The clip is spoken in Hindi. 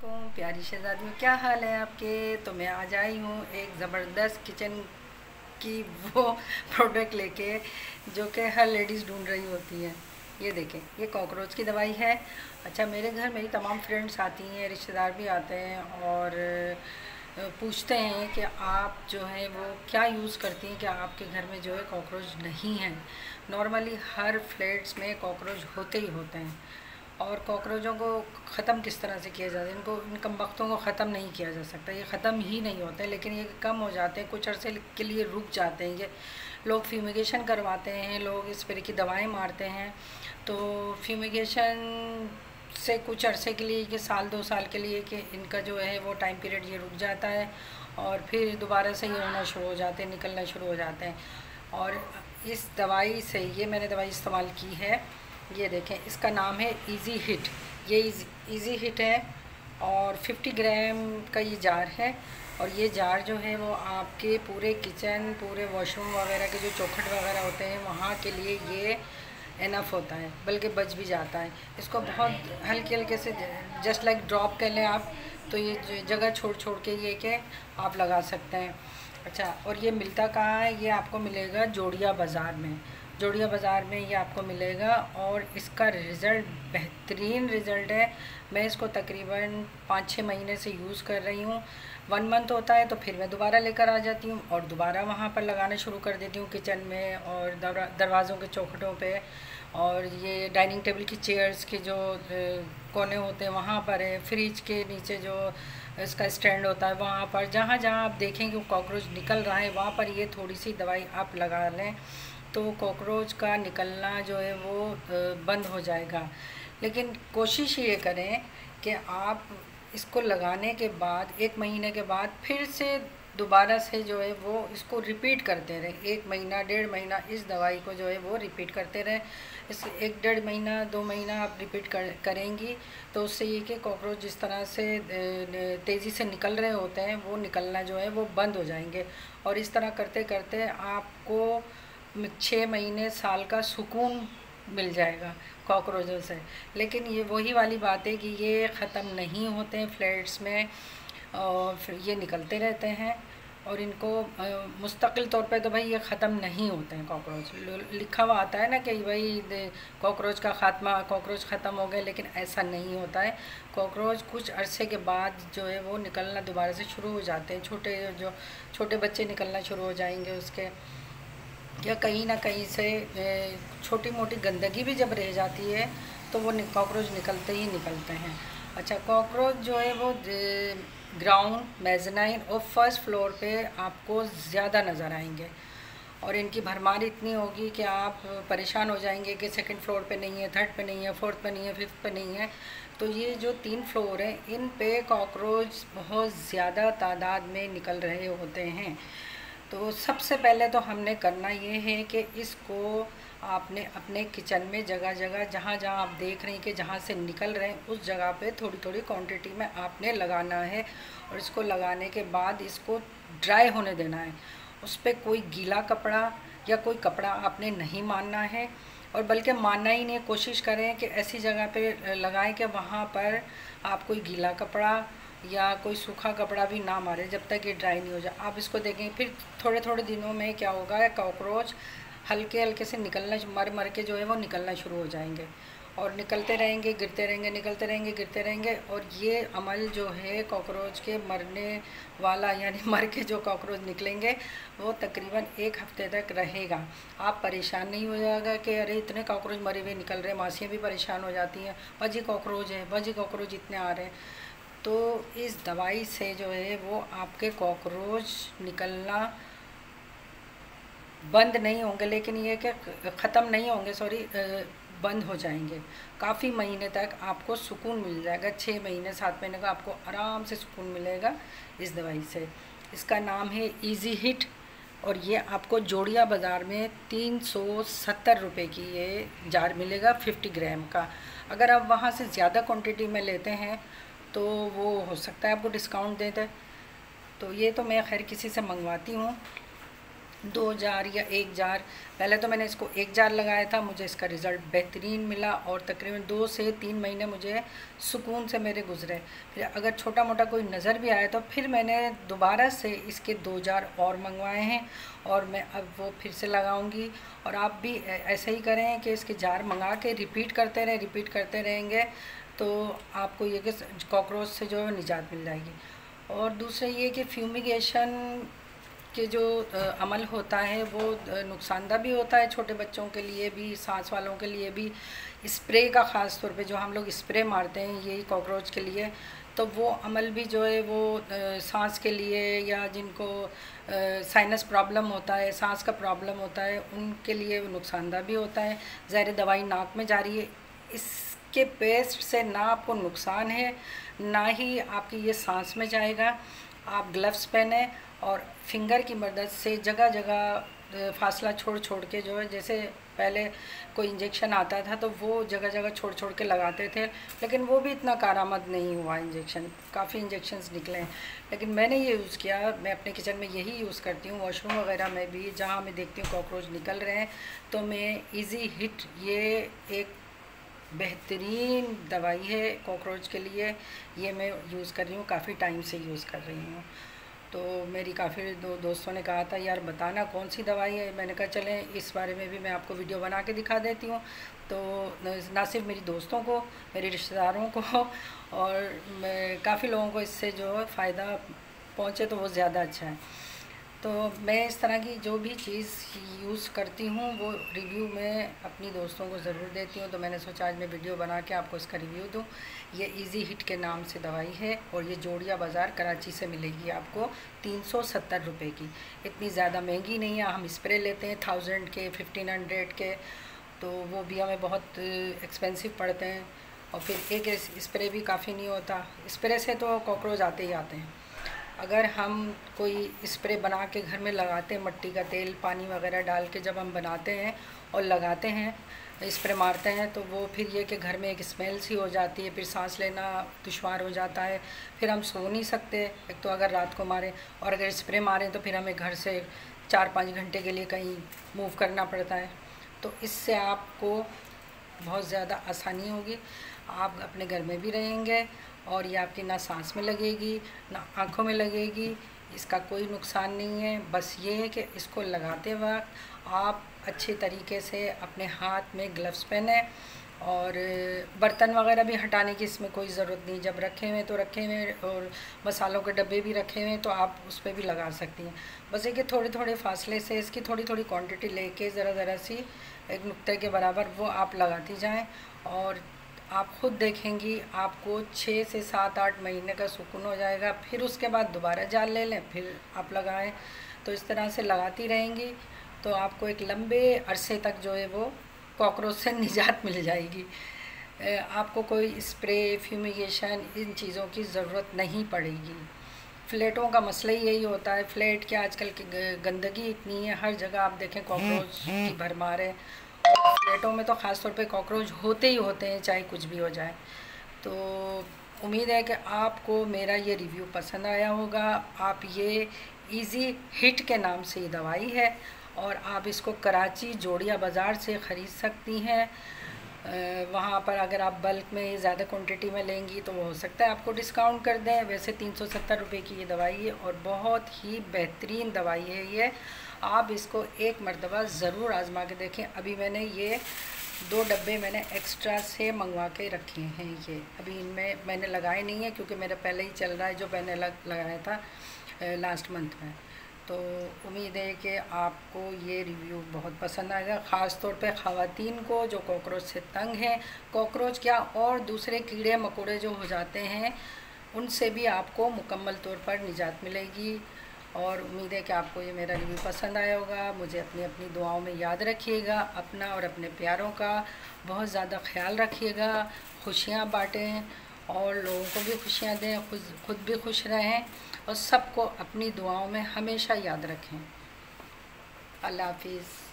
प्यारी शहजादियों, क्या हाल है आपके। तो मैं आज आई हूँ एक ज़बरदस्त किचन की वो प्रोडक्ट लेके जो कि हर लेडीज़ ढूंढ रही होती हैं। ये देखें, ये कॉकरोच की दवाई है। अच्छा, मेरे घर मेरी तमाम फ्रेंड्स आती हैं, रिश्तेदार भी आते हैं और पूछते हैं कि आप जो है वो क्या यूज़ करती हैं कि आपके घर में जो है कॉकरोच नहीं है। नॉर्मली हर फ्लैट्स में कॉकरोच होते ही होते हैं और कॉकरोचों को ख़त्म किस तरह से किया जाता है, इनको इन कमबख्तों को ख़त्म नहीं किया जा सकता। ये ख़त्म ही नहीं होते, लेकिन ये कम हो जाते हैं, कुछ अरसे के लिए रुक जाते हैं। ये लोग फ्यूमिगेशन करवाते हैं, लोग स्प्रे की दवाएं मारते हैं। तो फ्यूमिगेशन से कुछ अरसे के लिए, कि साल 2 साल के लिए, कि इनका जो है वो टाइम पीरियड ये रुक जाता है और फिर दोबारा से ये होना शुरू हो जाते हैं, निकलना शुरू हो जाते हैं। और इस दवाई से, ये मैंने दवाई इस्तेमाल की है, ये देखें, इसका नाम है इजी हिट। ये इजी हिट है और 50 ग्राम का ये जार है। और ये जार जो है वो आपके पूरे किचन, पूरे वॉशरूम वगैरह के जो चौखट वगैरह होते हैं वहाँ के लिए ये इनफ होता है, बल्कि बच भी जाता है। इसको बहुत हल्के हल्के से, जस्ट लाइक ड्रॉप कर लें आप, तो ये जगह छोड़ छोड़ के ये कि आप लगा सकते हैं। अच्छा, और ये मिलता कहाँ है? ये आपको मिलेगा जोड़िया बाज़ार में। जोड़िया बाज़ार में ये आपको मिलेगा और इसका रिज़ल्ट बेहतरीन रिज़ल्ट है। मैं इसको तकरीबन 5-6 महीने से यूज़ कर रही हूँ। 1 मंथ होता है तो फिर मैं दोबारा लेकर आ जाती हूँ और दोबारा वहाँ पर लगाना शुरू कर देती हूँ, किचन में और दरवाज़ों के चौखटों पे, और ये डाइनिंग टेबल की चेयर्स के जो कोने होते हैं वहाँ पर है, फ्रिज के नीचे जो इसका स्टैंड होता है वहाँ पर, जहाँ जहाँ आप देखें कि कॉकरोच निकल रहा है वहाँ पर ये थोड़ी सी दवाई आप लगा लें तो कॉकरोच का निकलना जो है वो बंद हो जाएगा। लेकिन कोशिश ये करें कि आप इसको लगाने के बाद 1 महीने के बाद फिर से दोबारा से जो है वो इसको रिपीट करते रहें। 1 महीना 1.5 महीना इस दवाई को जो है वो रिपीट करते रहें। इस 1-1.5 महीना 2 महीना आप रिपीट करेंगी तो उससे ये कि कॉकरोच जिस तरह से तेज़ी से निकल रहे होते हैं वो निकलना जो है वो बंद हो जाएंगे। और इस तरह करते करते आपको 6 महीने साल का सुकून मिल जाएगा कॉकरोचों से। लेकिन ये वही वाली बात है कि ये ख़त्म नहीं होते हैं फ्लैट्स में और फिर ये निकलते रहते हैं और इनको मुस्तकिल तौर पे तो भाई ये ख़त्म नहीं होते हैं कॉकरोच। लिखा हुआ आता है ना कि भाई कॉकरोच का ख़ात्मा, कॉकरोच ख़त्म हो गए, लेकिन ऐसा नहीं होता है। कॉकरोच कुछ अरसे के बाद जो है वो निकलना दोबारा से शुरू हो जाते हैं। छोटे बच्चे निकलना शुरू हो जाएंगे उसके, या कहीं ना कहीं से छोटी मोटी गंदगी भी जब रह जाती है तो वो कॉकरोच निकलते ही निकलते हैं। अच्छा, कॉकरोच जो है वो ग्राउंड, मेज़नाइन और फर्स्ट फ्लोर पे आपको ज़्यादा नज़र आएंगे और इनकी भरमार इतनी होगी कि आप परेशान हो जाएंगे कि सेकंड फ्लोर पे नहीं है, थर्ड पे नहीं है, फोर्थ पे नहीं है, फिफ्थ पे नहीं है। तो ये जो 3 फ्लोर हैं इन पे कॉकरोच बहुत ज़्यादा तादाद में निकल रहे होते हैं। तो सबसे पहले तो हमने करना ये है कि इसको आपने अपने किचन में जगह जगह, जहाँ जहाँ आप देख रहे हैं कि जहाँ से निकल रहे हैं उस जगह पे थोड़ी थोड़ी क्वांटिटी में आपने लगाना है। और इसको लगाने के बाद इसको ड्राई होने देना है। उस पर कोई गीला कपड़ा या कोई कपड़ा आपने नहीं मारना है, और बल्कि मारना ही नहीं, कोशिश करें कि ऐसी जगह पे लगाएं कि वहाँ पर आप कोई गीला कपड़ा या कोई सूखा कपड़ा भी ना मारे जब तक ये ड्राई नहीं हो जाए। आप इसको देखें फिर थोड़े थोड़े दिनों में क्या होगा, कॉकरोच हल्के हल्के से निकलना, मर मर के जो है वो निकलना शुरू हो जाएंगे और निकलते रहेंगे, गिरते रहेंगे, निकलते रहेंगे, गिरते रहेंगे। और ये अमल जो है कॉकरोच के मरने वाला, यानी मर के जो कॉकरोच निकलेंगे वो तकरीबन 1 हफ्ते तक रहेगा। आप परेशान नहीं हो जाएगा कि अरे इतने कॉकरोच मरे हुए निकल रहे हैं। मासियाँ भी परेशान हो जाती हैं, बजी कॉकरोच है, बजी कॉकरोच इतने आ रहे हैं। तो इस दवाई से जो है वो आपके कॉकरोच निकलना बंद नहीं होंगे, लेकिन ये कि ख़त्म नहीं होंगे, सॉरी, बंद हो जाएंगे। काफ़ी महीने तक आपको सुकून मिल जाएगा। 6 महीने 7 महीने का आपको आराम से सुकून मिलेगा इस दवाई से। इसका नाम है इजी हिट और ये आपको जोड़िया बाज़ार में 370 रुपये की ये जार मिलेगा 50 ग्राम का। अगर आप वहाँ से ज़्यादा क्वांटिटी में लेते हैं तो वो हो सकता है आपको डिस्काउंट देते। तो ये तो मैं खैर किसी से मंगवाती हूँ, 2 जार या 1 जार, पहले तो मैंने इसको 1 जार लगाया था, मुझे इसका रिज़ल्ट बेहतरीन मिला और तकरीबन 2 से 3 महीने मुझे सुकून से मेरे गुजरे। फिर अगर छोटा मोटा कोई नज़र भी आया तो फिर मैंने दोबारा से इसके 2 जार और मंगवाए हैं और मैं अब वो फिर से लगाऊंगी। और आप भी ऐसे ही करें कि इसके जार मंगा के रिपीट करते रहेंगे तो आपको ये कि कॉकरोच से जो है निजात मिल जाएगी। और दूसरा ये कि फ्यूमिगेशन कि जो अमल होता है वो नुकसानदा भी होता है, छोटे बच्चों के लिए भी, सांस वालों के लिए भी। स्प्रे का ख़ास तौर पे जो हम लोग स्प्रे मारते हैं यही कॉकरोच के लिए, तो वो अमल भी जो है वो सांस के लिए या जिनको साइनस प्रॉब्लम होता है, सांस का प्रॉब्लम होता है, उनके लिए नुकसानदा भी होता है। ज़हर दवाई नाक में जा रही है, इसके पेस्ट से ना आपको नुकसान है ना ही आपकी ये सांस में जाएगा। आप ग्लव्स पहने और फिंगर की मदद से जगह जगह फासला छोड़ के जो है, जैसे पहले कोई इंजेक्शन आता था तो वो जगह जगह छोड़ के लगाते थे, लेकिन वो भी इतना कारआमद नहीं हुआ। इंजेक्शन काफ़ी इंजेक्शन्स निकले हैं, लेकिन मैंने ये यूज़ किया। मैं अपने किचन में यही यूज़ करती हूँ, वॉशरूम वगैरह में भी जहाँ मैं देखती हूँ कॉकरोच निकल रहे हैं तो मैं इजी हिट, ये एक बेहतरीन दवाई है कॉकरोच के लिए, ये मैं यूज़ कर रही हूँ, काफ़ी टाइम से यूज़ कर रही हूँ। तो मेरी काफ़ी दोस्तों ने कहा था यार बताना कौन सी दवाई है, मैंने कहा चलें इस बारे में भी मैं आपको वीडियो बना के दिखा देती हूँ। तो ना सिर्फ मेरी दोस्तों को, मेरे रिश्तेदारों को और काफ़ी लोगों को इससे जो है फ़ायदा पहुँचे तो वो ज़्यादा अच्छा है। तो मैं इस तरह की जो भी चीज़ यूज़ करती हूँ वो रिव्यू में अपनी दोस्तों को ज़रूर देती हूँ, तो मैंने सोचा आज मैं वीडियो बना के आपको इसका रिव्यू दूँ। ये इजी हिट के नाम से दवाई है और ये जोड़िया बाज़ार कराची से मिलेगी आपको 370 रुपये की। इतनी ज़्यादा महंगी नहीं है। हम स्प्रे लेते हैं 1000 के, 1500 के, तो वो भी हमें बहुत एक्सपेंसिव पड़ते हैं और फिर एक स्प्रे भी काफ़ी नहीं होता। स्प्रे से तो कॉकरोच आते ही आते हैं। अगर हम कोई स्प्रे बना के घर में लगाते हैं, मट्टी का तेल पानी वगैरह डाल के जब हम बनाते हैं और लगाते हैं, स्प्रे मारते हैं, तो वो फिर ये कि घर में एक स्मेल सी हो जाती है, फिर सांस लेना दुश्वार हो जाता है, फिर हम सो नहीं सकते। एक तो अगर रात को मारें और अगर स्प्रे मारें तो फिर हमें घर से 4-5 घंटे के लिए कहीं मूव करना पड़ता है। तो इससे आपको बहुत ज़्यादा आसानी होगी, आप अपने घर में भी रहेंगे और ये आपकी ना सांस में लगेगी ना आँखों में लगेगी, इसका कोई नुकसान नहीं है। बस ये है कि इसको लगाते वक्त आप अच्छे तरीके से अपने हाथ में ग्लव्स पहने और बर्तन वगैरह भी हटाने की इसमें कोई ज़रूरत नहीं। जब रखे हुए तो रखे हुए, और मसालों के डब्बे भी रखे हुए तो आप उस पर भी लगा सकती हैं। बस ये कि थोड़े थोड़े फासले से इसकी थोड़ी थोड़ी क्वांटिटी लेके ज़रा सी एक नुक्ते के बराबर वो आप लगाती जाएं और आप ख़ुद देखेंगी आपको 6 से 7-8 महीने का सुकून हो जाएगा। फिर उसके बाद दोबारा जाल ले लें, फिर आप लगाएं। तो इस तरह से लगाती रहेंगी तो आपको एक लंबे अरसे तक जो है वो कॉकरोच से निजात मिल जाएगी। आपको कोई स्प्रे फ्यूमिगेशन इन चीज़ों की ज़रूरत नहीं पड़ेगी। फ्लैटों का मसला ही यही होता है, फ्लैट के आजकल की गंदगी इतनी है, हर जगह आप देखें कॉकरोच की भरमार है। फ्लैटों में तो ख़ास तौर पे कॉकरोच होते ही होते हैं, चाहे कुछ भी हो जाए। तो उम्मीद है कि आपको मेरा ये रिव्यू पसंद आया होगा। आप ये इजी हिट के नाम से ये दवाई है और आप इसको कराची जोड़िया बाज़ार से ख़रीद सकती हैं। वहाँ पर अगर आप बल्क में ज़्यादा क्वांटिटी में लेंगी तो वो हो सकता है आपको डिस्काउंट कर दें। वैसे 370 रुपये की ये दवाई है और बहुत ही बेहतरीन दवाई है ये। आप इसको एक मरतबा ज़रूर आज़मा के देखें। अभी मैंने ये 2 डब्बे मैंने एक्स्ट्रा से मंगवा के रखे हैं। ये अभी इनमें मैंने लगाए नहीं है क्योंकि मेरा पहले ही चल रहा है जो मैंने लगाया था लास्ट मंथ में। तो उम्मीद है कि आपको ये रिव्यू बहुत पसंद आएगा, ख़ास तौर पे ख़वातीन को जो कॉकरोच से तंग हैं। कॉकरोच क्या और दूसरे कीड़े मकोड़े जो हो जाते हैं उनसे भी आपको मुकम्मल तौर पर निजात मिलेगी। और उम्मीद है कि आपको ये मेरा रिव्यू पसंद आया होगा। मुझे अपनी दुआओं में याद रखिएगा। अपना और अपने प्यारों का बहुत ज़्यादा ख्याल रखिएगा। खुशियाँ बाँटें और लोगों को भी खुशियाँ दें, खुद भी खुश रहें और सबको अपनी दुआओं में हमेशा याद रखें। अल्लाह हाफिज़।